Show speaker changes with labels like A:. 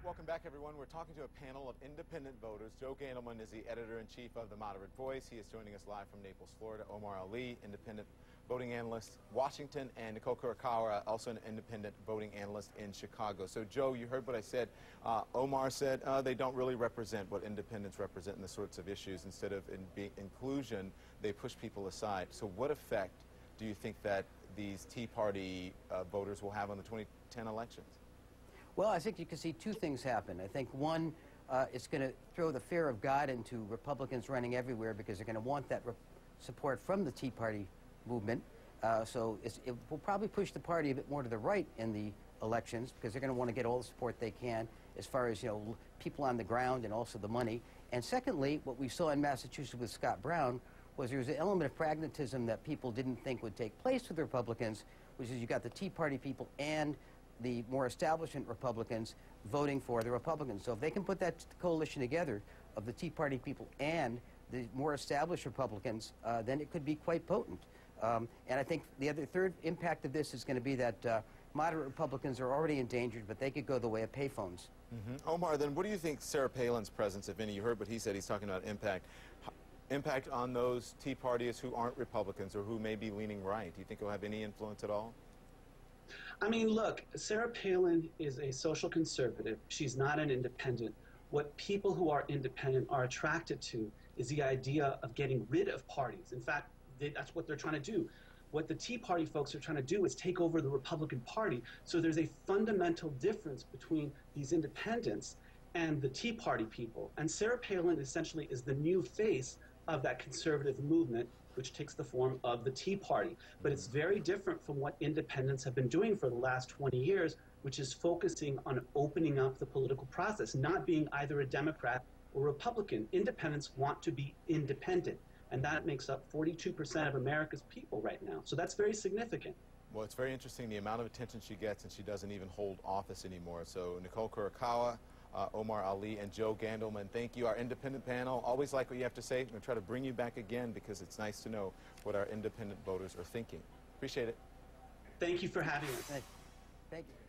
A: Welcome back, everyone. We're talking to a panel of independent voters. Joe Gandleman is the editor-in-chief of The Moderate Voice. He is joining us live from Naples, Florida. Omar Ali, independent voting analyst, Washington, and Nicole Kurokawa, also an independent voting analyst in Chicago. So, Joe, you heard what I said. Omar said they don't really represent what independents represent in the sorts of issues. Instead of inclusion, they push people aside. So what effect do you think that these Tea Party voters will have on the 2010 elections?
B: Well, I think you can see two things happen. I think one, it's going to throw the fear of God into Republicans running everywhere because they're going to want that support from the Tea Party movement. So it will probably push the party a bit more to the right in the elections because they're going to want to get all the support they can as far as, people on the ground and also the money. And secondly, what we saw in Massachusetts with Scott Brown was there was an element of pragmatism that people didn't think would take place with the Republicans, which is you got the Tea Party people and the more establishment Republicans voting for the Republicans. So if they can put that coalition together of the Tea Party people and the more established Republicans, then it could be quite potent. And I think the third impact of this is going to be that moderate Republicans are already endangered, but they could go the way of payphones.
A: Omar, then what do you think Sarah Palin's presence, if any? You heard what he said. He's talking about impact on those Tea Parties who aren't Republicans or who may be leaning right. Do you think it'll have any influence at all?
C: I mean, look, Sarah Palin is a social conservative. She's not an independent. What people who are independent are attracted to is the idea of getting rid of parties. In fact, that's what they're trying to do. What the Tea Party folks are trying to do is take over the Republican Party. So there's a fundamental difference between these independents and the Tea Party people. And Sarah Palin essentially is the new face of that conservative movement, which takes the form of the Tea Party. But it's very different from what independents have been doing for the last 20 years, which is focusing on opening up the political process, not being either a Democrat or Republican. Independents want to be independent, and that makes up 42% of America's people right now. So that's very significant.
A: Well, it's very interesting the amount of attention she gets, and she doesn't even hold office anymore. So Nicole Kurokawa, Omar Ali, and Joe Gandleman, thank you. Our independent panel, always like what you have to say. I'm going to try to bring you back again because it's nice to know what our independent voters are thinking. Appreciate it.
C: Thank you for having us.
B: Thank you.